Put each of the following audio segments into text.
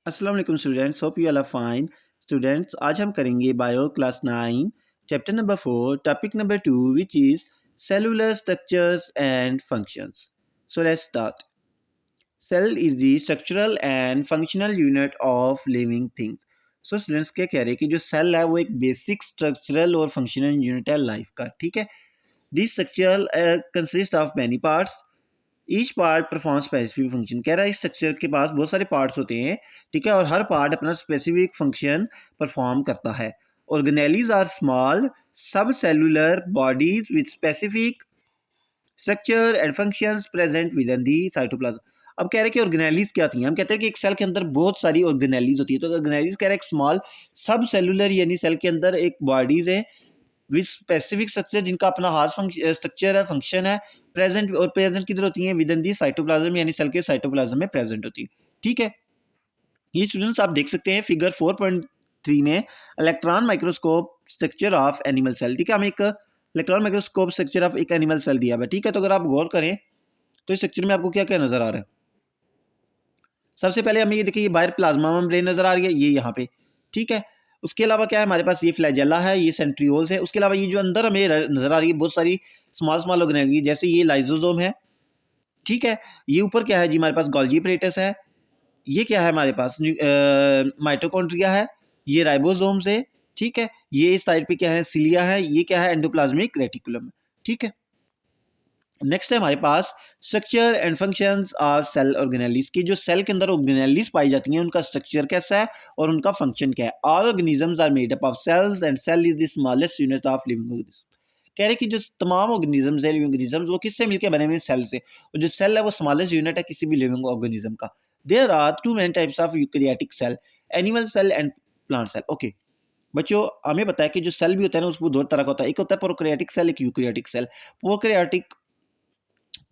अस्सलाम वालेकुम students, hope you all are fine. Students, आज हम करेंगे bio class 9 chapter number 4 topic number 2 which is cellular structures and functions. So let's start. Cell is the structural and functional unit of living things. So students क्या कह रहे हैं कि जो cell है वो एक बेसिक स्ट्रक्चरल और फंक्शनल यूनिट है लाइफ का। ठीक है, this structure consist of many parts. Each part perform specific function. कह रहा है इस स्ट्रक्चर के पास बहुत सारे पार्ट्स होते हैं, ठीक है, और हर पार्ट अपना स्पेसिफिक फंक्शन परफॉर्म करता है। ऑर्गेनेलीज आर स्मॉल सब cellular bodies with specific structure and functions present with in the cytoplasm. अब कह रहे हैं कि ऑर्गेनेलीज क्या होती हैं। हम कहते हैं कि एक सेल के अंदर बहुत सारी ऑर्गेनेलीज होती है, तो ऑर्गेनेलीज कह रहे हैं एक स्मॉल सब सेलुलर यानी सेल के अंदर एक बॉडीज है विद स्पेसिफिक स्ट्रक्चर जिनका अपना खास स्ट्रक्चर है, फंक्शन है, प्रेजेंट। और प्रेजेंट किधर होती हैं? विद इन दी साइटोप्लाज्म यानी सेल के साइटोप्लाज्म में प्रेजेंट होती है। ठीक है, ये स्टूडेंट्स आप देख सकते हैं फिगर 4.3 में electron microscope structure of animal cell. ठीक है, हम एक इलेक्ट्रॉन माइक्रोस्कोप स्ट्रक्चर ऑफ एक एनिमल सेल दिया हुआ है। ठीक है, तो अगर आप गौर करें तो इस स्ट्रक्चर में आपको क्या क्या नजर आ रहा है। सबसे पहले हमें ये देखिए, ये बाहर प्लाज्मा मेम्ब्रेन नजर आ रही है, ये यहाँ पे। ठीक है, उसके अलावा क्या है हमारे पास? ये फ्लैजेला है, ये सेंट्रियोल्स है। उसके अलावा ये जो अंदर हमें नजर आ रही है बहुत सारी स्मॉल स्मॉल ऑर्गेनेल, जैसे ये लाइजोसोम है। ठीक है, ये ऊपर क्या है जी? हमारे पास गोल्गी एपरेटस है। ये क्या है हमारे पास? माइटोकॉन्ड्रिया है। ये राइबोसोम्स है। ठीक है, ये इस साइड पे क्या है? सिलिया है। ये क्या है? एंडोप्लाज्मिक रेटिकुलम है। ठीक है, नेक्स्ट है हमारे पास structure and functions of cell organelles की। जो सेल के अंदर ऑर्गेनेलिस पाई जाती हैं उनका स्ट्रक्चर कैसा है और उनका फंक्शन क्या है। All organisms are made up of cells and cell is the smallest unit of living organism. कह रहे हैं कि जो तमाम ऑर्गेनिजम्स है, लिविंग ऑर्गेनिजम्स, वो किससे मिलकर बने हुए हैं? सेल से। और जो सेल है वो स्मॉलेस्ट यूनिट है किसी भी लिविंग ऑर्गेनिज्म का। There are two main types of eukaryotic cell, animal cell and plant cell. Okay बच्चों, हमें पता है कि जो सेल भी होता है ना उसको दो तरह का होता है। एक होता है प्रोकैरियोटिक सेल, एक यूकैरियोटिक सेल। प्रोकैरियोटिक,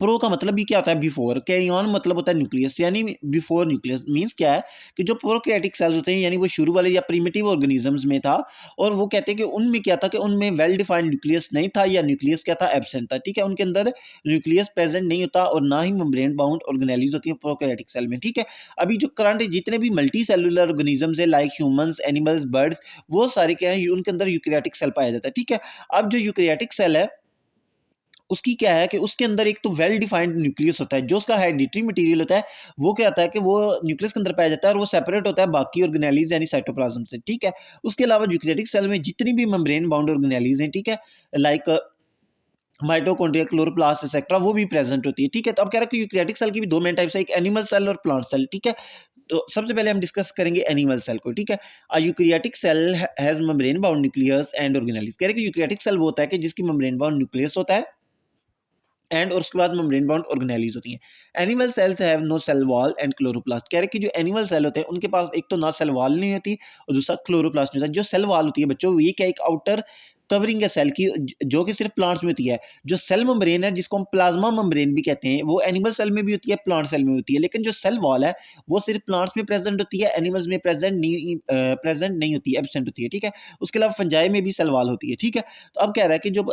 प्रो का मतलब भी क्या होता है? बिफोर। कैरियन मतलब होता है न्यूक्लियस, यानी बिफोर न्यूक्लियस मींस क्या है कि जो प्रोकैरियोटिक सेल्स होते हैं यानी वो शुरू वाले या प्रिमिटिव ऑर्गेनिजम्स में था। और वो कहते हैं कि उनमें क्या था कि उनमें वेल डिफाइंड न्यूक्लियस नहीं था, या न्यूक्लियस क्या था? एब्सेंट था। ठीक है, उनके अंदर न्यूक्लियस प्रेजेंट नहीं होता और ना ही मेम्ब्रेन बाउंड ऑर्गेनेलीज होती है प्रोकैरियोटिक सेल में। ठीक है, अभी जो करंट जितने भी मल्टी सेलुलर ऑर्गेनिजम्स है लाइक ह्यूमंस, एनिमल्स, बर्ड्स, वो सारे क्या है? उनके अंदर यूकैरियोटिक सेल पाया जाता है। ठीक है, अब जो यूकैरियोटिक सेल है उसकी क्या है कि उसके अंदर एक तो वेल डिफाइंड न्यूक्लियस होता है। जो उसका हेरिडिटरी मटेरियल होता है वो क्या होता है कि वो न्यूक्लियस के अंदर पाया जाता है और वो सेपरेट होता है बाकी ऑर्गेनेलीज यानी साइटोप्लाज्म से। ठीक है, उसके अलावा यूकैरियोटिक सेल में जितनी भी मेम्ब्रेन बाउंड ऑर्गेनेलीज हैं, ठीक है, लाइक माइटोकॉन्ड्रिया, क्लोरोप्लास्ट एक्सेट्रा, वो भी प्रेजेंट होती है। ठीक है, तो अब कह रहा है कि यूकैरियोटिक सेल की भी दो मेन टाइप्स है, एक एनिमल सेल और प्लांट सेल। ठीक है, तो सबसे पहले हम डिस्कस करेंगे एनिमल सेल को। ठीक है, a eukaryotic cell has membrane bound nucleus and organelles. कह रहे हैं कि यूकैरियोटिक सेल वो होता है कि जिसकी मेम्ब्रेन बाउंड न्यूक्लियस होता है एंड और उसके बाद मेम्ब्रेन बाउंड ऑर्गेनेलीज होती हैं। Animal cells have no cell wall and chloroplast. कह रहे हैं कि जो एनिमल सेल होते हैं उनके पास एक तो ना सेल वॉल नहीं होती और दूसरा क्लोरोप्लास्ट नहीं होता। जो सेल वॉल होती है बच्चों, ये क्या? एक आउटर कवरिंग है सेल की, जो कि सिर्फ प्लांट्स में होती है। जो सेल मेम्ब्रेन है जिसको हम प्लाज्मा मेम्ब्रेन भी कहते हैं, वो एनिमल सेल में भी होती है, प्लांट सेल में होती है। लेकिन जो सेल वॉल है वो सिर्फ प्लांट्स में प्रेजेंट होती है, एनिमल्स में प्रेजेंट नहीं होती है, एब्सेंट होती है। ठीक है, उसके अलावा फंजाई में भी सेल वॉल होती है। ठीक है, तो अब कह रहा है कि जो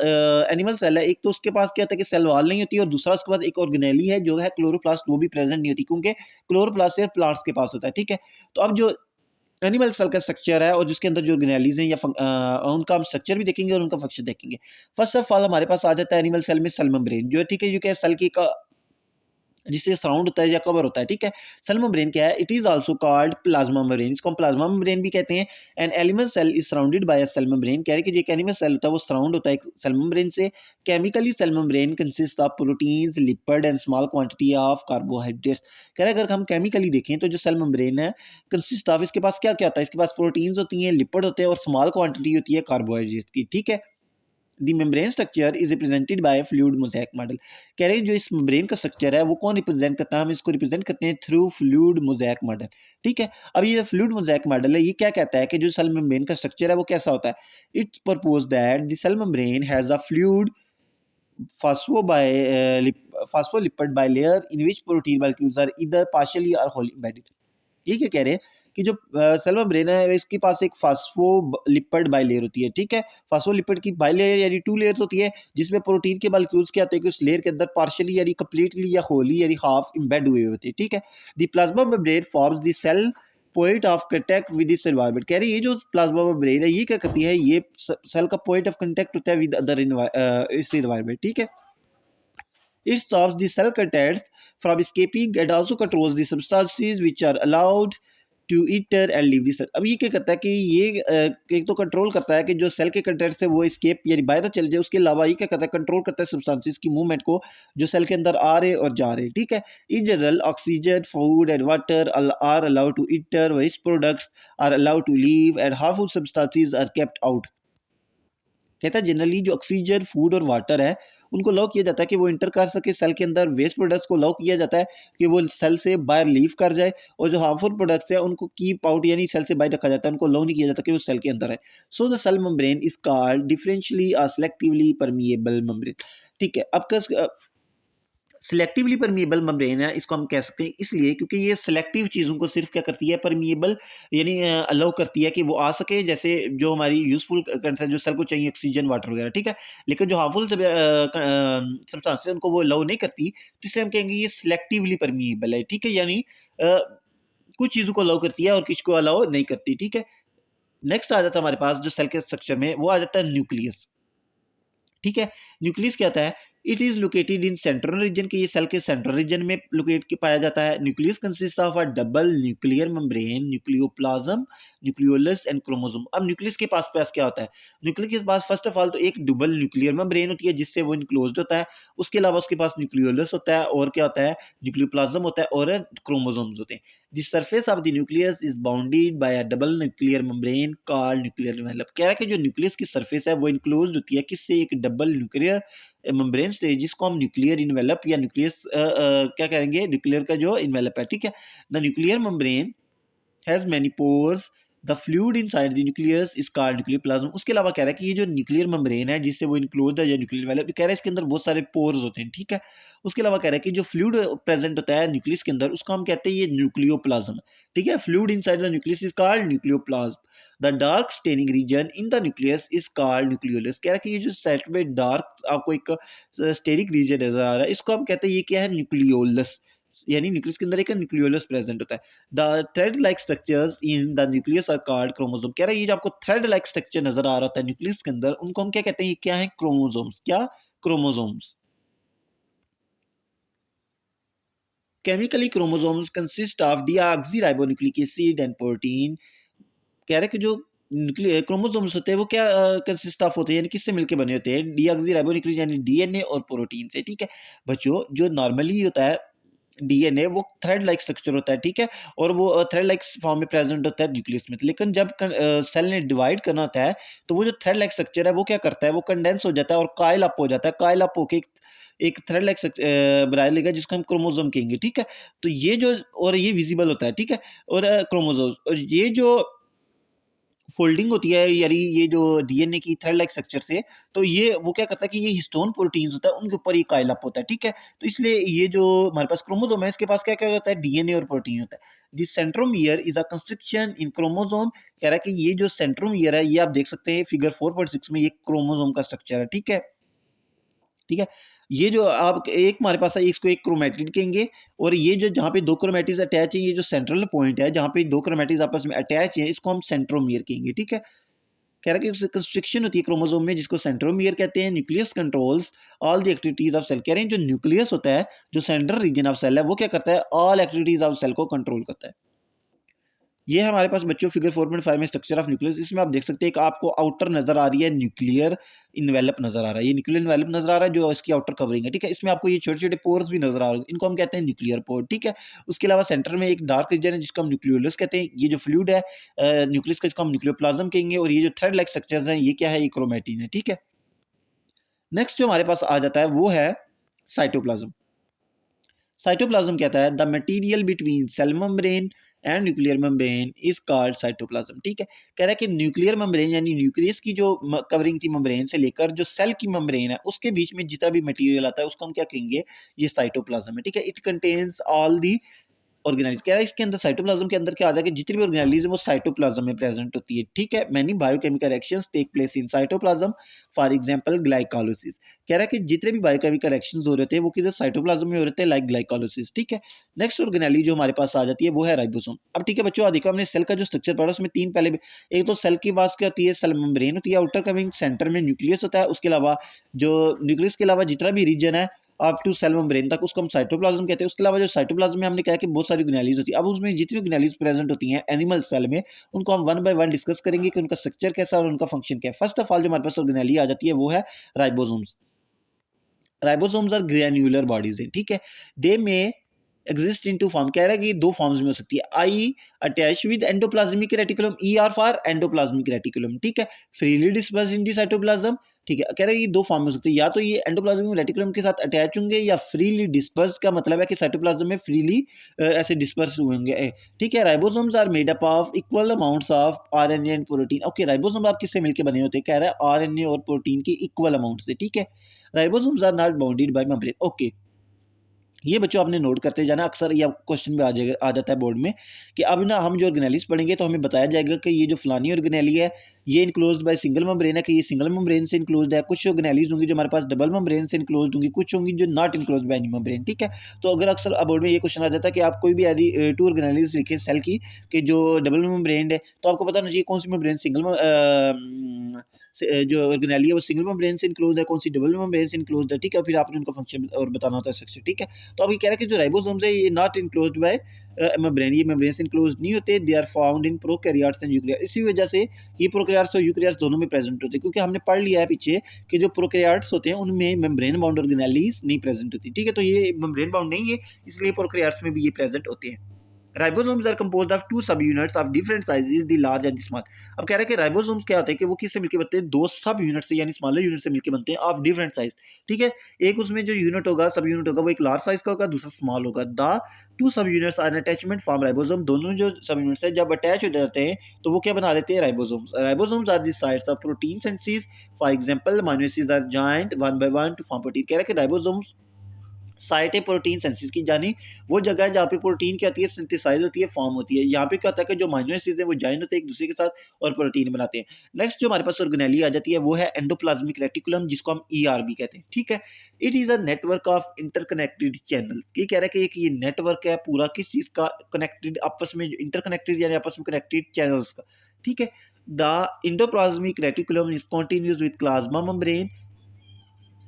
एनिमल सेल है एक तो उसके पास क्या होता है कि सेल वॉल नहीं होती, और दूसरा उसके पास एक ऑर्गेनेली है जो है क्लोरोप्लास्ट, वो भी प्रेजेंट नहीं होती क्योंकि क्लोरोप्लास्ट सिर्फ प्लांट्स के पास होता है। ठीक है, तो अब जो एनिमल सेल का स्ट्रक्चर है और जिसके अंदर जो ऑर्गेनेलीज हैं या उनका हम स्ट्रक्चर भी देखेंगे और उनका फंक्शन देखेंगे। फर्स्ट ऑफ ऑल हमारे पास आ जाता है एनिमल सेल में सेल मेम्ब्रेन जो है। ठीक है, जो क्या सेल की का जिससे सराउंड होता है या कवर होता है। ठीक है, सेल मेम्ब्रेन क्या है? It is also called plasma membrane. इसको हम प्लाज्मा मेम्ब्रेन भी कहते हैं। An animal cell is surrounded by a cell membrane. कह रहे हैं कि जो एक एनिमल सेल होता है वो सराउंड होता है एक सेल मेम्ब्रेन से। Chemically cell membrane consist of proteins, lipid and small quantity of carbohydrates. कह रहे हैं अगर हम केमिकली देखें तो जो सेल मेम्ब्रेन है कंसिस्ट ऑफ, इसके पास क्या क्या होता है? इसके पास प्रोटीन्स होती हैं, लिपिड होते हैं और स्मॉल क्वांटिटी होती है कार्बोहाइड्रेट्स की। ठीक है, the membrane structure is represented by fluid mosaic model. कह रहे हैं जो इस मेम्ब्रेन का स्ट्रक्चर है वो कौन रिप्रेजेंट करता है? हम इसको रिप्रेजेंट करते हैं थ्रू फ्लूइड मोज़ेक मॉडल। ठीक है, अब ये फ्लूइड मोज़ेक मॉडल है, ये क्या कहता है कि जो सेल मेम्ब्रेन का स्ट्रक्चर है वो कैसा होता है? It's propose that the cell membrane has a fluid phospholipid bilayer in which protein molecules are either partially or wholly embedded। ये क्या कह रहे हैं कि जो सेल मेम्ब्रेन है इसके पास एक फास्फोलिपिड बाइलेयर होती है। ठीक है, फास्फोलिपिड की बाइलेयर यानी टू लेयर्स होती है जिसमें प्रोटीन के मॉलिक्यूल्स क्या होते हैं कि उस लेयर के अंदर पार्शियली यानी कंप्लीटली या होली यानी हाफ एम्बेड हुए होते हैं। ठीक है, the plasma membrane forms the cell point of contact with this environment. कह रहे हैं ये जो प्लाज्मा मेम्ब्रेन है ये क्या करती है, ये सेल का पॉइंट ऑफ कांटेक्ट होता है विद अदर इस एनवायरनमेंट, ठीक है। It stops the cell contents from escaping and also controls the substances which are allowed to enter and leave the cell। अब ये क्या करता है कि ये एक तो कंट्रोल करता है कि जो सेल के कंटेंट्स है वो escape यानी बाहर चले जाए, उसके अलावा ये क्या करता है, कंट्रोल करता है सब्सटेंसेस की मूवमेंट को जो सेल के अंदर आ रहे और जा रहे, ठीक है। In general oxygen, food and water are allowed to enter, waste products are allowed to leave and harmful substances are kept out. कहता है जनरली जो ऑक्सीजन, फूड और वाटर है उनको अलाउ किया जाता है कि वो इंटर कर सके सेल के अंदर। वेस्ट प्रोडक्ट्स को अलाउ किया जाता है कि वो सेल से बाहर लीव कर जाए, और जो हार्मफुल प्रोडक्ट्स है उनको कीप आउट यानी सेल से बाहर रखा जाता है, उनको अलाउ नहीं किया जाता कि वो सेल के अंदर है। So the cell membrane is called differentially और सिलेक्टिवली परमिएबल मेम्ब्रेन, ठीक है। अब सिलेक्टिवली परमिएबल मेम्ब्रेन है, इसको हम कह सकते हैं इसलिए क्योंकि ये सिलेक्टिव चीज़ों को सिर्फ क्या करती है, परमिएबल यानी अलाउ करती है कि वो आ सके, जैसे जो हमारी यूजफुल कंटेंट जो सेल को चाहिए ऑक्सीजन, वाटर वगैरह, ठीक है। लेकिन जो हार्मफुल सब्सटेंस है उनको वो अलाउ नहीं करती, तो इसलिए हम कहेंगे ये सिलेक्टिवली परमिएबल है, ठीक है। यानी कुछ चीज़ों को अलाउ करती है और कुछ को अलाउ नहीं करती, ठीक है। नेक्स्ट आ जाता है हमारे पास जो सेल के स्ट्रक्चर में, वो आ जाता है न्यूक्लियस, ठीक है। न्यूक्लियस क्या होता है, it is located in central region, के ये सेल के सेंट्रल रीजन में लोकेट के पाया जाता है। Nucleus consist of a double nuclear membrane, nucleoplasm, nucleolus and chromosome. अब न्यूक्लियस के पास क्या होता है, न्यूक्लियस के पास फर्स्ट ऑफ ऑल तो एक डबल न्यूक्लियर मेम्ब्रेन होती है जिससे वो इनक्लोज्ड होता है। उसके अलावा उसके पास न्यूक्लियोलस होता है, और क्या होता है, न्यूक्लियोप्लाज्म होता है, और क्रोमोसोम्स होते हैं। The surface of the nucleus is bounded by a double nuclear membrane called nuclear envelope. कह रहा है कि जो न्यूक्लियस की सरफेस है वो इनक्लोज्ड होती है किससे, एक डबल न्यूक्लियर मेम्ब्रेन से, जिसको हम न्यूक्लियर इन्वेलप या न्यूक्लियस क्या कहेंगे, न्यूक्लियर का जो इन्वेलप है, ठीक है। The nuclear membrane has many pores, the fluid inside the nucleus is called nuclear plasm. उसके अलावा कह रहा है कि ये जो न्यूक्लियर मेम्ब्रेन है जिससे वो इनक्लोज है या न्यूक्लियर इन्वेलप, कह रहा है इसके अंदर बहुत सारे पोर्स होते हैं, ठीक है। उसके अलावा कह रहा है कि जो फ्लूइड प्रेजेंट होता है न्यूक्लियस के अंदर उसको हम कहते हैं ये न्यूक्लियोप्लाज्म, ठीक है। Fluid inside the nucleus is called nucleoplasm. The dark staining region in the nucleus is called nucleolus. कह रहा है कि ये जो सेट में डार्क आपको एक स्टेरिक रीजन नजर आ रहा है, इसको हम कहते हैं ये क्या है, न्यूक्लियोलस, यानी न्यूक्लियस के अंदर एक न्यूक्लियोलस प्रेजेंट होता है। The thread like structures in the nucleus are called chromosome. कह रहा है ये जो आपको थ्रेड लाइक स्ट्रक्चर नजर आ रहा होता है न्यूक्लियस के अंदर, उनको हम क्या कहते हैं, ये क्या है, क्रोमोसोम्स। क्या, chromosomes. Chemically chromosomes consist of deoxyribonucleic acid and protein. कह रहे हैं कि जो क्रोमोसोम्स होते हैं वो क्या कंसिस्ट ऑफ होते हैं, यानी किससे मिलके बने होते हैं, डीऑक्सीराइबोन्यूक्लिक यानी डीएनए और प्रोटीन से, ठीक है। बच्चों जो नॉर्मली होता है डीएनए वो थ्रेड लाइक स्ट्रक्चर होता है, ठीक है, और वो थ्रेड लाइक फॉर्म में प्रेजेंट होता है न्यूक्लियस में। लेकिन जब सेल ने डिवाइड करना होता है तो वो जो थ्रेड लाइक स्ट्रक्चर है वो क्या करता है, वो कंडेंस हो जाता है और काइल अप हो जाता है, काइल अप होके एक थ्रेड लाइक बना लेगा जिसको हम क्रोमोसोम कहेंगे, ठीक है। तो ये जो, और ये विजिबल होता है, ठीक है, और क्रोमोसोम, और ये जो फोल्डिंग होती है यानी ये जो डीएनए की थ्रेड लाइक स्ट्रक्चर से, तो ये वो क्या करता है कि ये हिस्टोन प्रोटीन्स होता है उनके ऊपर ये काइल अप होता है, ठीक है। तो इसलिए ये जो हमारे पास क्रोमोसोम है इसके पास क्या क्या होता है, डीएनए और प्रोटीन होता है। This centromere is a construction in chromosome. कह रहा है कि ये जो सेंट्रोमियर है ये आप देख सकते हैं फिगर 4.6 में, ये क्रोमोसोम का स्ट्रक्चर है, ठीक है, ठीक है। ये जो आप एक हमारे पास है इसको एक क्रोमैटिड कहेंगे, और ये जो जहाँ पे दो क्रोमैटिड्स अटैच है, ये जो सेंट्रल पॉइंट है जहाँ पे दो क्रोमैटिड्स आपस में अटैच है, इसको हम सेंट्रोमियर कहेंगे, ठीक है। कह रहा है कि उससे कंस्ट्रक्शन होती है क्रोमोसोम में जिसको सेंट्रोमियर कहते हैं। Nucleus controls all the activities of cell. कह रहे हैं जो न्यूक्लियस होता है, जो सेंट्रल रीजन ऑफ सेल है, वो क्या करता है, ऑल एक्टिविटीज ऑफ सेल को कंट्रोल करता है। ये हमारे पास बच्चों फिगर 4.5 में स्ट्रक्चर ऑफ न्यूक्लियस। इसमें आप देख सकते हैं एक आपको आउटर नजर आ रही है, न्यूक्लियर इन्वेलप नजर आ रहा है, ये न्यूक्लियर इन्वेलप नजर आ रहा है जो इसकी आउटर कवरिंग है, ठीक है। इसमें आपको ये छोटे छोटे पोर्स भी नजर आ रहे हैं, इनको हम कहते हैं न्यूक्लियर पोर, ठीक है। उसके अलावा सेंटर में एक डार्क रीजन है जिसको हम न्यूक्लियोलस कहते हैं। ये जो फ्लूइड है न्यूक्लियस का, इसको हम न्यूक्लियोप्लाज्म कहेंगे, और ये जो थ्रेड लाइक स्ट्रक्चर्स हैं ये क्या है, ये क्रोमैटिन है, ठीक है। नेक्स्ट जो हमारे पास आ जाता है वो है साइटोप्लाज्म। साइटोप्लाज्म कहता है the material between cell membrane and nuclear membrane is called cytoplasm, ठीक है। कह रहा है कि न्यूक्लियर मेम्ब्रेन यानी न्यूक्लियस की जो कवरिंग थी मेम्ब्रेन से लेकर जो सेल की मेम्ब्रेन है उसके बीच में जितना भी मटेरियल आता है उसको हम क्या कहेंगे, ये साइटोप्लाज्म है, ठीक है। It contains all the organelles कह रहा है इसके अंदर साइटोप्लाज्म के अंदर क्या आ जाएगा, जितनी भी ऑर्गेनाइज है वो साइटोप्लाज्म में प्रेजेंट होती है। ठीक है, many biochemical reactions take place in cytoplasm, for example glycolysis. कह रहा है कि जितने भी बायोकेमिकल रिएक्शंस हो रहे थे वो किधर साइटोप्लाज्म में हो रहे थे, लाइक ग्लाइकोलाइसिस। ठीक है, नेक्स्ट ऑर्गेनाइज जो हमारे पास आ जाती है वो है राइबोसोम। अब ठीक है बच्चों, देखो हमने सेल का जो स्ट्रक्चर पढ़ा उसमें तीन पहले, एक तो सेल की बात क्या होती है, सेल मेम्ब्रेन होती है, आउटर कमिंग सेंटर में न्यूक्लियस होता है, उसके अलावा जो न्यूक्लियस के अलावा जितना भी रीजन है अप टू सेल मेम्ब्रेन तक उसको हम साइटोप्लाज्म कहते हैं। उसके अलावा जो साइटोप्लाज्म में हमने कहा कि बहुत सारी ऑर्गेनेलिज होती है। अब उसमें जितनी ऑर्गेनेलिज प्रेजेंट होती हैं एनिमल सेल में, उनको हम वन बाय वन डिस्कस करेंगे कि उनका स्ट्रक्चर कैसा है और उनका फंक्शन क्या है। फर्स्ट ऑफ ऑल जो हमारे पास ऑर्गेनेली आ जाती है वो है ribosomes. Ribosomes are granular bodies है। ठीक है, दे में एग्जिस्ट इन टू फॉर्म, कह रहा है कि दो फॉर्म्स में हो सकती है। आई attach with endoplasmic reticulum, E R for endoplasmic reticulum. ठीक है, freely disperse in the cytoplasm. ठीक है, कह रहा है ये दो फॉर्म में हो सकती है, या तो ये एंडोप्लाज्मिक रेटिकुलम के साथ अटैच होंगे या फ्रीली डिस्पर्स, का मतलब है कि साइटोप्लाज्म में फ्रीली ऐसे डिस्पर्स होंगे। ठीक है, ribosomes are made up of equal amounts of RNA and protein. Okay, ribosome आप किससे मिलकर बने होते हैं, कह रहा है आरएनए और प्रोटीन की इक्वल अमाउंट से। ठीक है, ribosomes are not bounded by membrane. Okay, ये बच्चों आपने नोट करते जाना, अक्सर ये क्वेश्चन में आ जाता है बोर्ड में कि अब ना हम जो ऑर्गेनेलिस पढ़ेंगे तो हमें बताया जाएगा कि ये जो फलानी ऑर्गेनेली है ये इनक्लोज्ड बाय सिंगल मेम्ब्रेन है, कि ये सिंगल मेम्ब्रेन से इनक्लोज्ड है। कुछ ऑर्गेनेलीज होंगी जो हमारे पास डबल मेम्ब्रेन से इनक्लोज्ड होंगी, कुछ होंगी जो not enclosed by any membrane. ठीक है, तो अगर अक्सर बोर्ड में ये क्वेश्चन आ जाता है कि आप कोई भी यदि टू ऑर्गेनेलीज लिखे सेल की कि जो डबल मेम्ब्रेन है, तो आपको पता होना चाहिए कौन सी मेम्ब्रेन जो ऑर्गेनेली है वो सिंगल मेम्ब्रेन से इनक्लोज्ड है, कौन सी डबल मेम्ब्रेन से इनक्लोज्ड है। ठीक है, फिर आपने उनका फंक्शन और बताना होता है स्ट्रक्चर। ठीक है, तो अब ये कह रहा है कि जो राइबोसोम्स है ये नॉट इनक्लोज्ड बाय मेम्ब्रेन, ये मेम्ब्रेन से इनक्लोज्ड नहीं होते। They are found in prokaryotes and eukaryotes. इसी वजह से ये प्रोकैरियोट्स और यूकेरियोट्स दोनों में प्रेजेंट होते हैं, क्योंकि हमने पढ़ लिया है पीछे कि जो प्रोकैरियोट्स होते हैं उनमें मेम्ब्रेन बाउंड ऑर्गेनेलीज नहीं प्रेजेंट होती। ठीक है, तो ये मेम्ब्रेन बाउंड नहीं है, इसलिए प्रोकैरियोट्स में भी ये प्रेजेंट होते हैं। Ribosomes are composed of two subunits of different sizes, the large and small. अब कह रहे हैं कि राइबोसोम्स क्या होते हैं कि वो किससे मिलकर बनते हैं, दो सब यूनिट से यानी स्मॉलर यूनिट से मिलकर बनते हैं ऑफ डिफरेंट साइज। ठीक है, एक उसमें जो यूनिट होगा, सब यूनिट होगा, वो एक लार्ज साइज का होगा, दूसरा स्मॉल होगा। The two subunits are attachment form ribosome. दोनों जो सब यूनिट्स है जब अटैच हो जाते हैं तो वो क्या बना लेते हैं, ribosomes. Ribosomes are the sites of protein synthesis, for example amino acids are joined one by one to form protein. कह रहे हैं कि राइबोसोम्स साइट है प्रोटीन सिंथेसिस की, जानी वो जगह है जहाँ पे प्रोटीन क्या होती है, सिंथेसाइज होती है, फॉर्म होती है। यहाँ पे क्या होता है कि जो अमीनो एसिड्स है वो जॉइन होते हैं एक दूसरे के साथ और प्रोटीन बनाते हैं। नेक्स्ट जो हमारे पास ऑर्गेनेली आ जाती है वो है एंडोप्लाज्मिक रेटिकुलम, जिसको हम ईआर भी कहते हैं। ठीक है, it is a network of interconnected channels. ये कह रहा है कि एक ये नेटवर्क है पूरा किस चीज का, कनेक्टेड आपस में, इंटरकनेक्टेड यानी आपस में कनेक्टेड चैनल्स का। ठीक है, the endoplasmic reticulum is continuous with plasma membrane,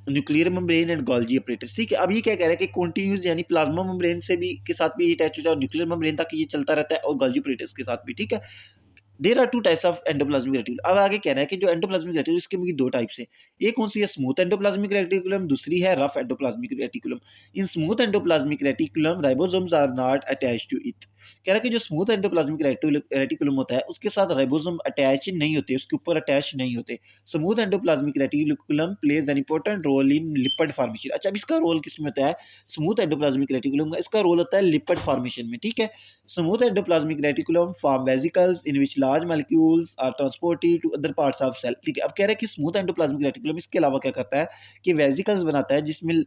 nuclear membrane and Golgi apparatus. ठीक है, अब ये क्या कह रहा है कि कॉन्टिन्यूस यानी प्लाज्मा मेम्ब्रेन से भी के साथ भी ये अटैच होता है और न्यूक्लियर मेम्ब्रेन तक ये चलता रहता है और गोल्जी अपरेटस के साथ भी। ठीक है, there are two types of endoplasmic reticulum. अब आगे कह रहा है कि जो एंडोप्लाज्मिक रेटिकुलम इसके भी दो टाइप्स हैं। एक कौन सी है, स्मूथ एंडोप्लाज्मिक रेटिकुलम, दूसरी है rough endoplasmic reticulum. In smooth endoplasmic reticulum ribosomes are not attached to it. कह रहा है कि जो स्मूथ एंडोप्लाज्मिक रेटिकुलम होता है उसके साथ राइबोसोम अटैच नहीं होते, उसके ऊपर अटैच नहीं होते। Smooth endoplasmic reticulum plays an important role in lipid formation. अच्छा, अब इसका रोल किस में होता है, स्मूथ एंडोप्लाज्मिक रेटिकुलम का इसका रोल होता है लिपिड फॉर्मेशन में। ठीक है, smooth endoplasmic reticulum form vesicles in which large molecules are transported to other parts of cell. ठीक है, अब कह रहा है कि स्मूथ एंडोप्लाज्मिक रेटिकुलम इसके अलावा क्या करता है कि वेसिकल्स बनाता है, जिसमें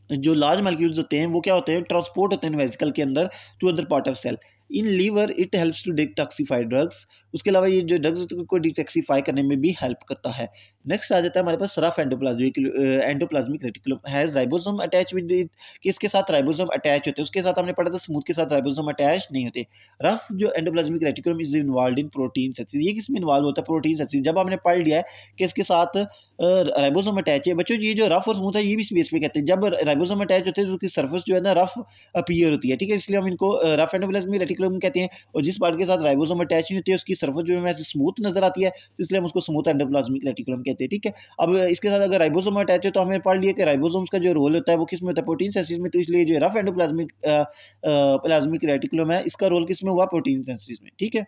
जो लार्ज मॉलिक्यूल्स होते हैं वो क्या होते हैं, ट्रांसपोर्ट होते हैं वेसिकल के अंदर to other part of cell. In liver it helps to detoxify drugs. उसके अलावा ये जो ड्रग्स को डिटॉक्सिफाई करने में भी हेल्प करता है। नेक्स्ट आ जाता है हमारे पास rough endoplasmic reticulum has ribosome attach with it, कि इसके साथ राइबोसोम अटैच होते हैं। उसके साथ हमने पढ़ा था स्मूथ के साथ राइबोसोम अटैच नहीं होते। रफ जो endoplasmic reticulum is involved in protein synthesis. ये किसमें इन्वॉल्व होता है, प्रोटीन सिंथेसिस। जब हमने पढ़ लिया है कि इसके साथ राइबोसोम अटैच है बच्चों, ये जो रफ और स्मूथ है ये भी इस बेस पे कहते हैं। जब राइबोसोम अटैच होते हैं तो उसकी सरफेस जो है ना रफ अपीयर होती है। ठीक है, इसलिए हम इनको रफ एंडोप्लाज्मिक रेटिकुलम कहते हैं। और जिस पार्ट के साथ राइबोसोम अटैच नहीं होती है उसकी सरफेस जो है वैसे स्मूथ नजर आती है, तो इसलिए हम उसको स्मूथ एंडोप्लाज्मिक रेटिकुलम कहते हैं। ठीक है, अब इसके साथ अगर राइबोसोम अटैच है तो हमें पढ़ लिया कि राइबोसोम्स का जो रोल होता है वो किस में होता है, प्रोटीन सिंथेसिस में। तो इसलिए जो रफ एंडोप्लाज्मिक प्लाज्मिक रेटिकुलम है इसका रोल किस में हुआ, प्रोटीन सिंथेसिस में। ठीक है,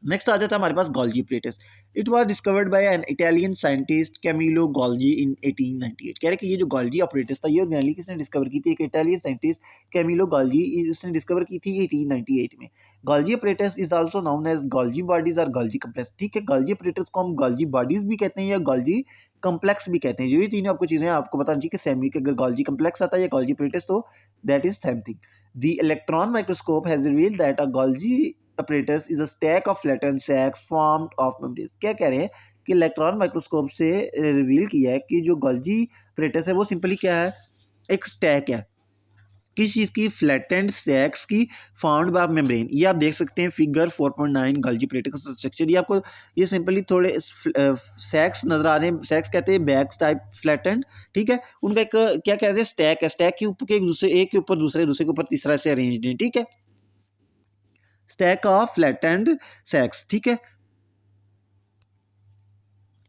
नेक्स्ट आ जाता है हमारे पास Golgi apparatus। It was discovered by an Italian scientist Camillo Golgi in 1898। कह रहे कि ये जो गोल्जी apparatus था ये ऑर्गेनाइजली किसने डिस्कवर की थी, एक इटालियन साइंटिस्ट कैमिलो गोल्जी, इसने डिस्कवर की थी 1898 में। Golgi apparatus is also known as Golgi bodies और गोल्जी कम्प्लेक्स। ठीक है, गोल्जी apparatus को हम गोल्जी बॉडीज भी कहते हैं या गोल्जी कम्प्लेक्स भी कहते हैं। ये तीनों आपको चीजें आपको बतानी चाहिए कि सेमी कि अगर गोल्जी कम्प्लेक्स आता है या गोल्जी apparatus तो that is same thing. The electron microscope has revealed that a Golgi apparatus is a stack of flattened sacks formed of membranes। क्या कह रहे हैं कि इलेक्ट्रॉन माइक्रोस्कोप से रिवील किया है कि जो गोल्जी apparatus है वो सिंपली क्या है, एक स्टैक है किस चीज़ की, फ्लैटेंड सैक्स की फाउंड बाय मेम्ब्रेन। ये आप देख सकते हैं फिगर 4.9 गोल्जी apparatus का स्ट्रक्चर। ये आपको ये सिंपली थोड़े सैक्स नजर आ रहे हैं, सैक्स कहते हैं बैग्स टाइप फ्लैटेंड। ठीक है, उनका एक क्या कहते हैं स्टैक है, स्टैक के ऊपर के एक दूसरे, एक के ऊपर दूसरे, दूसरे के ऊपर तीसरा से अरेंज्ड है। ठीक है, स्टैक ऑफ फ्लैटेंड सैक्स। ठीक है,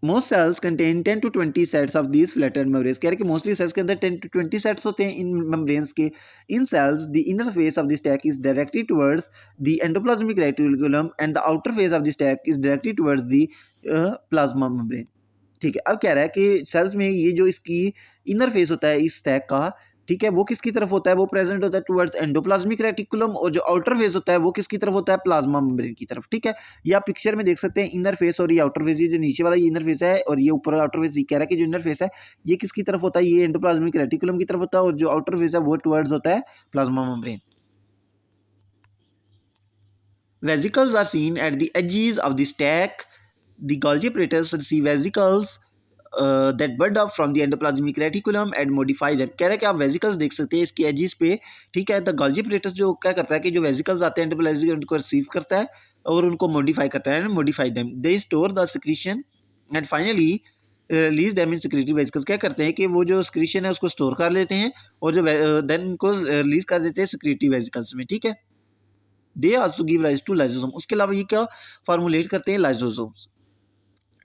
most sales contain 10 to 20 sets of these flattened membranes. कह रहे कि मोस्टली सेल्स के अंदर 10 to 20 सेट्स होते हैं इन मेम्ब्रेन्स के। In cells the inner face of the stack is directly towards the endoplasmic reticulum and the outer face of the stack is directly towards the plasma membrane. ठीक है, अब कह रहा है कि सेल्स में ये जो इसकी इनर फेस होता है इस स्टैक का, ठीक है, वो किसकी तरफ होता है, वो प्रेजेंट होता है टुवर्ड्स एंडोप्लाज्मिक रेटिकुलम, और जो आउटर फेस होता है वो किसकी तरफ होता है, प्लाज्मा मेम्ब्रेन की तरफ। ठीक है, ये आप पिक्चर में देख सकते हैं इनर फेस और ये आउटर फेस। ये जो नीचे वाला ये इनर फेस है और ये ऊपर आउटर फेस। ये कह रहा है कि जो इनर फेस है ये किसकी तरफ होता है, ये एंडोप्लाज्मिक रेटिकुलम की तरफ होता है, और जो आउटर फेस है वो टुवर्ड्स होता है plasma membrane. Vesicles are seen at the edges of the stack. The Golgi apparatus receive vesicles that bud up from the endoplasmic reticulum and modify them। कह रहा है कि आप वेजिकल्स देख सकते हैं इसकी एजिस पे। ठीक है, द गोल्जी apparatus जो क्या करता है कि जो वेजिकल्स आते हैं एंडोप्लाज्मिक उनको रिसीव करता है और उनको मॉडिफाई करता है, modify them, they store the secretion and finally lease them in secretory vesicles. क्या करते हैं कि वो जो सिक्रीशन है उसको स्टोर कर लेते हैं और जो देन उनको रिलीज कर देते हैं सिक्रीटरी वेजिकल्स में। ठीक है, they also give rise to lysosome. उसके अलावा ये क्या फॉर्मुलेट करते हैं, लाइजोसोम्स।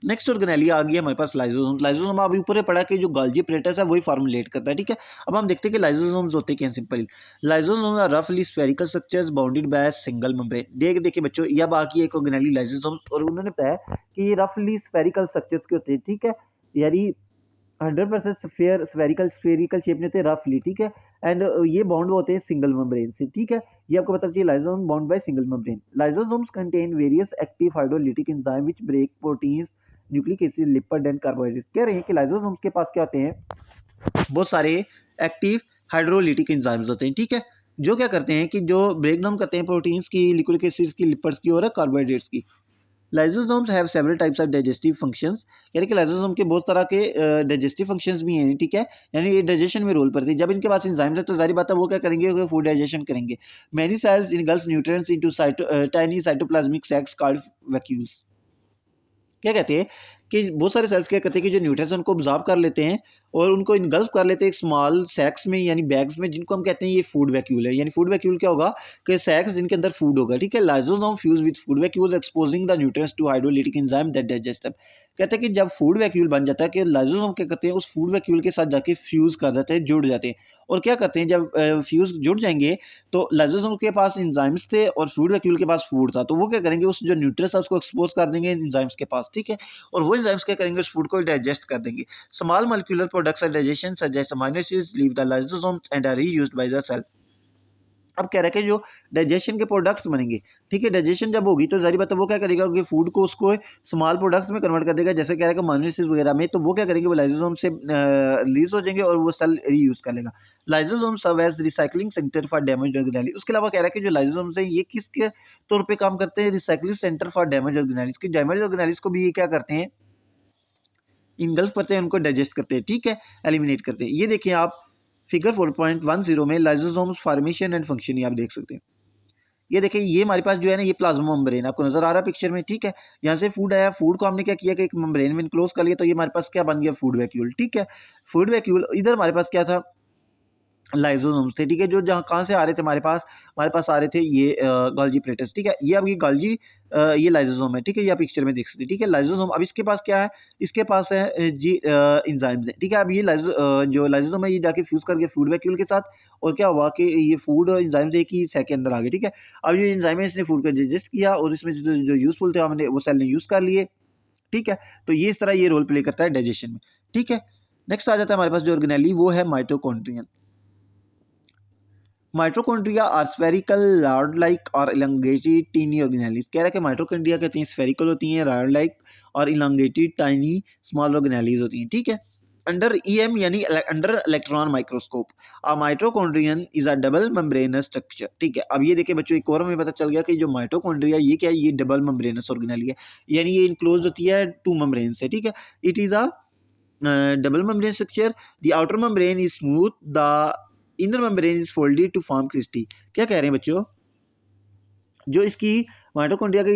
नेक्स्ट ऑर्गेनेली आ गई हमारे पास लाइजोसोम। लाइजोसोम अभी ऊपर पड़ा कि जो गोल्जी apparatus है वही फॉर्मुलेट करता है। ठीक है, अब हम देखते हैं कि लाइजोसोम्स होते क्या हैं। सिंपली लाइजोसोम्स आर रफली spherical structures bounded by single membrane. देखिए बच्चों, ये अब आकी एक ऑर्गेनेली लाइजोसोम्स, और उन्होंने बताया कि ये रफली स्फेरिकल स्ट्रक्चर्स के होते हैं। ठीक है, यानी 100% स्फेरिकल स्फेरिकल शेप में होते हैं रफली। ठीक है, एंड ये बाउंड होते हैं सिंगल मेम्ब्रेन से। ठीक है, ये आपको पता चाहिए lysosome bound by single membrane. Lysosomes contain various active hydrolytic enzyme which break proteins nucleic acid lipid and carbohydrates. कह रहे हैं कि लाइजोसोम्स के पास क्या होते हैं, बहुत सारे एक्टिव हाइड्रोलिटिक एंजाइम्स होते हैं। ठीक है, जो क्या करते हैं कि जो ब्रेक डाउन करते हैं प्रोटीन्स की, लिपिड एसिड्स की, लिपिड्स की और कार्बोहाइड्रेट्स की। Lysosomes have several types of digestive functions. यानी कि लाइजोसोम के बहुत तरह के डाइजेस्टिव फंक्शंस भी हैं। ठीक है, यानी ये डाइजेशन में रोल करते हैं। जब इनके पास एंजाइम्स है तो जाहिर बात है वो क्या करेंगे, वो फूड डाइजेशन करेंगे। Many cells engulf nutrients into tiny cytoplasmic sacs called vacuoles. क्या कहते हैं कि बहुत सारे सेल्स क्या करते हैं कि जो न्यूट्रिएंट्स उनको ऑब्जॉर्ब कर लेते हैं और उनको इनगल्फ कर लेते हैं एक स्मॉल सैक्स में, यानी बैग्स में, जिनको हम कहते हैं ये फूड वैक्यूल है। यानी फूड वैक्यूल क्या होगा कि सैक्स जिनके अंदर फूड होगा। ठीक है, lysosome fuse with food vacuole exposing the nutrients to hydrolytic enzyme that digest them. कहते हैं कि जब फूड वैक्यूल बन जाता है कि लाइसोसोम क्या करते हैं उस फूड वैक्यूल के साथ जाके फ्यूज कर जाते हैं, जुड़ जाते हैं। और क्या करते हैं जब फ्यूज जुड़ जाएंगे तो लाइसोसोम के पास एंजाइम्स थे और फूड वैक्यूल के पास फूड था, तो वो क्या करेंगे उस जो न्यूट्रिएंट्स है उसको एक्सपोज कर देंगे एंजाइम्स के पास। ठीक है, और वो एंजाइम्स क्या करेंगे उस फूड को डाइजेस्ट कर देंगे। Small molecular products of digestion such as amino acids leave the lysosomes and are reused by the cell. अब कह रहा है कि जो डाइजेशन के प्रोडक्ट्स बनेंगे, ठीक है, डाइजेशन जब होगी तो जाहिर बात है वो क्या करेगा कि फूड को उसको स्मॉल प्रोडक्ट्स में कन्वर्ट कर देगा, जैसे कह रहा है कि अमीनो एसिड्स वगैरह में, तो वो क्या करेंगे वो लाइसोसोम से रिलीज हो जाएंगे और वो सेल रीयूज कर लेगा। Lysosome serve as recycling centre for damage organelle. उसके अलावा कह रहा है कि जो लाइसोसोम्स हैं ये किसके तौर पे काम करते हैं, recycling centre for damage organelles. कि डैमेज ऑर्गेनेलीज को भी ये क्या करते हैं, इनगल्फ करते हैं, उनको डाइजेस्ट करते हैं। ठीक है, एलिमिनेट करते हैं। ये देखिए आप फिगर 4.10 में लाइसोसोम्स फॉर्मेशन एंड फंक्शन ये आप देख सकते हैं। ये देखिए ये हमारे पास जो है ना ये प्लाज्मा मेम्ब्रेन आपको नजर आ रहा है पिक्चर में। ठीक है, यहाँ से फूड आया, फूड को हमने क्या किया कि एक मेम्ब्रेन में इनक्लोज कर लिया, तो ये हमारे पास क्या बन गया, फूड वैक्यूल। ठीक है, फूड वैक्यूल। इधर हमारे पास क्या था, लाइसोसोम्स थे, ठीक है, जो जहाँ कहाँ से आ रहे थे हमारे पास आ रहे थे ये गोल्जी प्लेटर्स, ठीक है, ये अब ये गोल्जी ये लाइसोसोम है, ठीक है, ये आप पिक्चर में देख सकते हैं, ठीक है, लाइसोसोम। अब इसके पास क्या है, इसके पास है जी एंजाइम्स है, ठीक है। अब ये जो लाइसोसोम है ये जाके फ्यूज कर गया फूड वैक्यूल के साथ, और क्या हुआ कि ये फूड और एंजाइम्स एक ही सेल के अंदर आ गए, ठीक है। अब ये एंजाइम है, इसने फूड को डाइजेस्ट किया और इसमें जो यूजफुल थे हमने वो सेल ने यूज कर लिए, ठीक है। तो ये इस तरह ये रोल प्ले करता है डाइजेशन में, ठीक है। नेक्स्ट आ जाता है हमारे पास जो ऑर्गेनेली, वो है mitochondrion. Mitochondria are spherical, rod like और इलॉन्गेटेड टीनी ऑर्गेनेलीज। कह रहा है कि माइटोकॉन्ड्रिया कहते हैं स्फेरिकल होती हैं, रॉड लाइक और इलॉन्गेटेड टाइनी स्मॉल ऑर्गेनेलीज होती हैं, ठीक है। अंडर ईएम यानी under electron microscope a mitochondrion is a double membranous structure, ठीक है। अब ये देखिए बच्चों, एक और हमें पता चल गया कि जो माइटोकॉन्ड्रिया ये क्या है, ये डबल मेम्ब्रेनस ऑर्गेनेली है, यानी ये इनक्लोज होती है टू मेम्ब्रेन से, ठीक है। It is a double membrane structure. The outer membrane is smooth. The inner membrane is folded to form cristae. क्या कह रहे हैं बच्चों, जो इसकी माइटोकॉन्ड्रिया की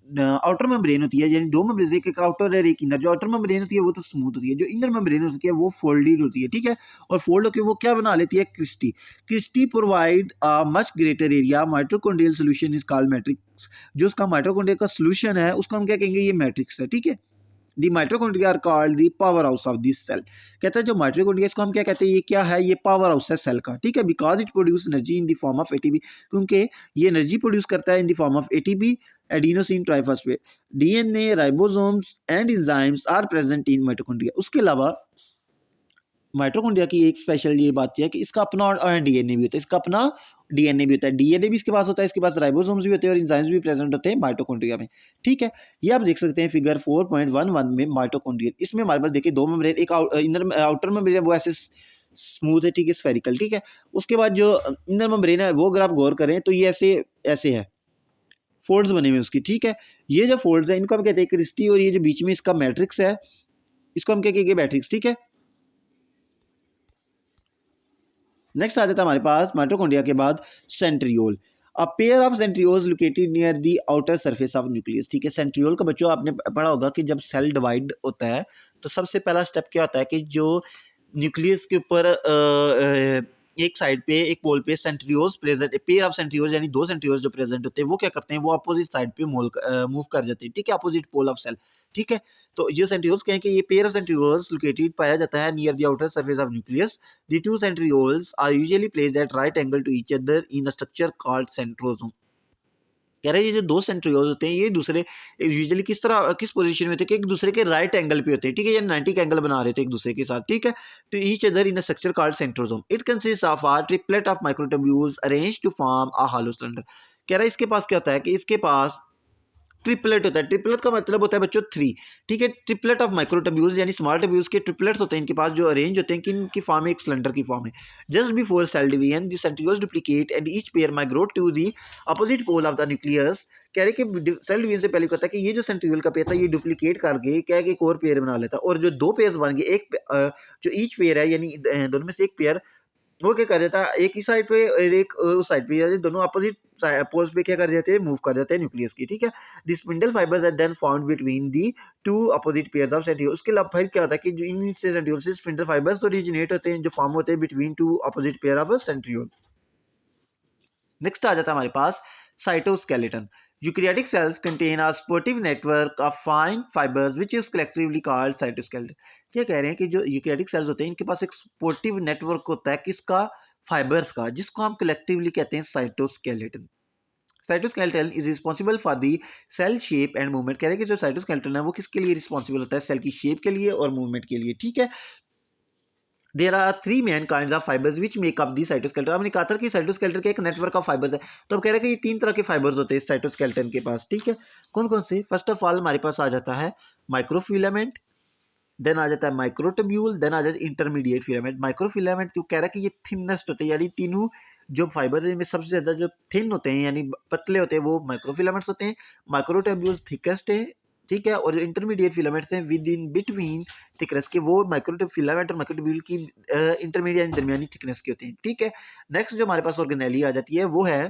आउटर मेम्ब्रेन होती है, यानी दो मेम्ब्रेन, एक आउटर और एक इनर। जो आउटर मेम्ब्रेन होती है वो तो स्मूथ होती है, जो इनर मेम्ब्रेन होती है वो फोल्डेड होती है, ठीक है। और फोल्ड होकर वो क्या बना लेती है, cristae. Cristae provide a much greater area. Mitochondrial solution is called matrix. जो उसका माइटोकॉन्ड्रिया का सोल्यूशन है उसको हम क्या कहेंगे, ये मैट्रिक्स है, ठीक है। The mitochondria are called the power house of this cell. कहते हैं जो माइटोकॉन्ड्रिया इसको हम क्या कहते हैं, ये क्या है, ये पावर हाउस है सेल का, ठीक है। Because it produce energy in the form of ATP, क्योंकि ये एनर्जी प्रोड्यूस करता है in the form of ATP, adenosine triphosphate. DNA, ribosomes and enzymes are present in mitochondria. उसके अलावा माइटोकॉन्ड्रिया की एक स्पेशल ये बात है कि इसका अपना डीएनए भी होता है, इसका अपना डीएनए भी होता है, डीएनए भी इसके पास होता है, इसके पास राइबोसोम्स भी होते हैं और एंजाइम्स भी प्रेजेंट होते हैं माइटोकॉन्ड्रिया में, ठीक है। ये आप देख सकते हैं फिगर 4.11 में माइटोकॉन्ड्रिया। इसमें हमारे पास देखिए दो मेम्ब्रेन, एक इनर आउटर मेम्ब्रेन है वो ऐसे स्मूथ है, ठीक है, स्फेरिकल, ठीक है। उसके बाद जो इनर मेम्ब्रेन है वो अगर आप गौर करें तो ये ऐसे ऐसे है, फोल्ड्स बने हुए उसकी, ठीक है। ये जो फोल्ड्स है इनको हम कहते हैं क्रिस्टी, और ये जो बीच में इसका मैट्रिक्स है इसको हम क्या कहेंगे, मैट्रिक्स, ठीक है। नेक्स्ट आ जाता है हमारे पास माइटोकॉन्ड्रिया के बाद centriole. A pair of centrioles located near the outer surface of nucleus, ठीक है। सेंट्रियोल का बच्चों आपने पढ़ा होगा कि जब सेल डिवाइड होता है तो सबसे पहला स्टेप क्या होता है कि जो न्यूक्लियस के ऊपर एक साइड पे एक पोल पे centrioles present, pair of centrioles यानी दो सेंट्रियोल्स जो प्रेजेंट होते हैं वो क्या करते हैं, वो अपोजिट साइड पे मूव कर जाते हैं, ठीक है, अपोजिट पोल ऑफ सेल, ठीक है। तो ये सेंट्रियोल्स कहें कि ये पेयर ऑफ सेंट्रियोल्स लोकेटेड पाया जाता है near the outer surface of nucleus. The two centrioles are usually placed at right angle to each other in a structure called centrosome. कह रहे हैं ये जो दो सेंट्रियोल्स होते हैं ये दूसरे यूजुअली किस तरह किस पोजीशन में होते हैं कि एक दूसरे के राइट एंगल पे होते हैं, ठीक है, ये 90 का एंगल बना रहे थे एक दूसरे के साथ, ठीक है। तो each other in a structure called centrosome. It consist of a triplet of microtubules arranged to form a hollow cylinder. कह रहा है इसके पास क्या होता है कि इसके पास ट्रिपलेट होता है। ट्रिपलेट का मतलब होता है बच्चों थ्री, ठीक है। ट्रिपलेट ऑफ माइक्रोट्यूब्यूल्स यानी स्मॉल ट्यूब्यूल्स के ट्रिपलेट्स होते हैं इनके पास, जो अरेंज होते हैं किन की फॉर्म में, एक सिलेंडर की फॉर्म है। Just before cell division the centrioles duplicate and each pair migrate to the opposite pole of the nucleus. कह रहे कि सेल डिवीजन से पहले क्या होता है कि ये जो सेंट्रियोल का पेयर था ये डुप्लीकेट करके क्या है कि एक और पेयर बना लेता, और जो दो पेयर्स बन गए, जो ईच पेयर है यानी दोनों में से एक पेयर वो क्या कर देता है, एक ही साइड पे और एक उस साइड पे, यानी दोनों अपोजिट पोल्स पे क्या कर देते हैं, मूव कर देते हैं न्यूक्लियस की, ठीक है। The spindle fibres are then found between the two opposite pairs of centriole. उसके अलावा फिर क्या होता है कि जो इन से सेंट्रियोल से स्पिंडल फाइबर्स तो ओरिजिनेट होते हैं, जो फॉर्म होते हैं between two opposite pair of centriole. Next आ जाता है हमारे पास cytoskeleton. Eukaryotic cells contain a supportive network of fine fibres which is collectively called cytoskeleton. क्या कह रहे हैं कि जो यूकैरियोटिक सेल्स होते हैं इनके पास एक स्पोर्टिव नेटवर्क होता है किसका, फाइबर्स का, जिसको हम कलेक्टिवली कहते हैं cytoskeleton. Cytoskeleton is responsible for the cell shape and movement. कह रहे हैं कि जो साइटोस्केलेटन है वो किसके लिए रिस्पॉन्सिबल होता है, सेल की शेप के लिए और मूवमेंट के लिए, ठीक है। There are three main kinds of fibres which make up the cytoskeleton. हमने कहा था कि साइटोस्केलेटन का एक नेटवर्क ऑफ फाइबर्स है, तो अब कह रहे हैं कि ये तीन तरह के फाइबर्स होते हैं साइटोस्केलेटन के पास, ठीक है। कौन कौन से, फर्स्ट ऑफ ऑल हमारे पास आ जाता है माइक्रोफिलामेंट, देन आ जाता है माइक्रोट्यूब्यूल, देन आ जाता है इंटरमीडिएट फिलामेंट। माइक्रोफिलामेंट तो कह रहा है कि ये थिननेस्ट होते हैं, यानी तीनों जो फाइबर है इनमें सबसे ज्यादा जो थिन होते हैं यानी पतले होते हैं वो माइक्रोफिलामेंट्स होते हैं। माइक्रोट्यूब्यूल थिकेस्ट है, ठीक है, और जो इंटरमीडिएट फिलामेंट्स हैं विद इन बिटवीन थिकनेस के, वो माइक्रोफिलामेंट और माइक्रोट्यूब्यूल की इंटरमीडिएट दरमियानी थिकनेस के होते हैं, ठीक है। नेक्स्ट जो हमारे पास ऑर्गेनेली आ जाती है वो है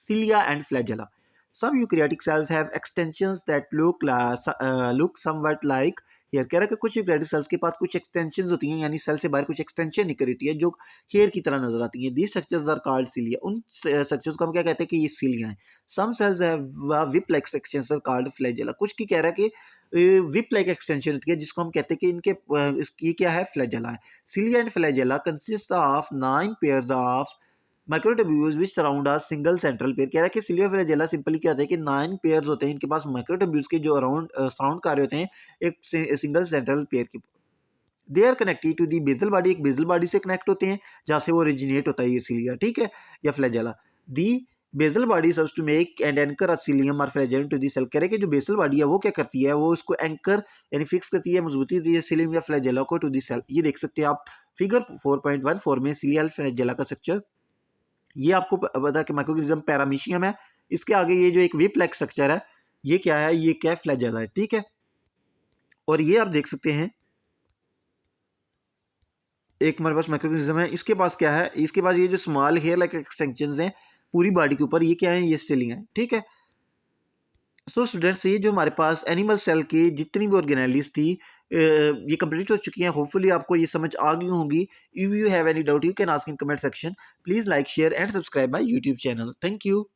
cilia and flagella. Some eukaryotic cells have extensions that look somewhat like hair. कह रहा है कि कुछ यूकैरियोटिक सेल्स के पास कुछ एक्सटेंशंस होती हैं, यानी सेल से बाहर कुछ एक्सटेंशन निकल होती है जो हेयर की तरह नजर आती हैं। These structures are called cilia. उन स्ट्रक्चर्स को हम क्या कहते हैं कि ये सिलिया हैं। Some cells have whip like extension called flagella. कुछ की कह रहा है कि विप लाइक एक्सटेंशन होती है जिसको हम कहते हैं कि इनके इसकी क्या है, फ्लैजेला है। Cilia and flagella consist of 9 pairs of microtubules which surround a single central pair. कह रहा है कि सिलिया फ्लैजेला सिंपली क्या होता है कि 9 पेयर्स होते हैं इनके पास माइक्रोट्यूब्यूल्स के जो अराउंड सराउंड कर रहे होते हैं एक सिंगल सेंट्रल पेयर के। They are connected to the basal body. एक बेसल बॉडी से कनेक्ट होते हैं जहाँ से वो ओरिजिनेट होता है ये सिलिया, ठीक है, या flagella. The basal body serves to make and anchor a cilium और फ्लैजेलम टू दी सेल। कह रहे कि जो बेसल बॉडी है वो क्या करती है, वो इसको एंकर यानी फिक्स करती है, मजबूती देती है सिलियम या फ्लैजेला को टू दी सेल। ये देख सकते हैं आप फिगर 4.14 में सिलिया फ्लैजेला का स्ट्रक्चर। ये आपको पता है कि माइक्रोऑर्गेनिज्म पैरामीशियम है। इसके आगे ये जो एक विप लाइक स्ट्रक्चर है ये क्या है, ये क्या है, फ्लैजेला है, ठीक है। और ये आप देख सकते हैं एक हमारे पास मैकेनिज्म है, इसके पास क्या है, इसके पास ये जो स्मॉल हेयर लाइक एक्सटेंशन हैं पूरी बॉडी के ऊपर, ये क्या है, ये सेलिंग है, ठीक है। सो स्टूडेंट्स ये जो हमारे पास एनिमल सेल की जितनी भी ऑर्गेनेलिस थी ये कंप्लीट हो चुकी हैं। होपफुली आपको ये समझ आ गई होंगी। If you have any doubt you can ask in comment section. Please like share and subscribe my YouTube channel. Thank you.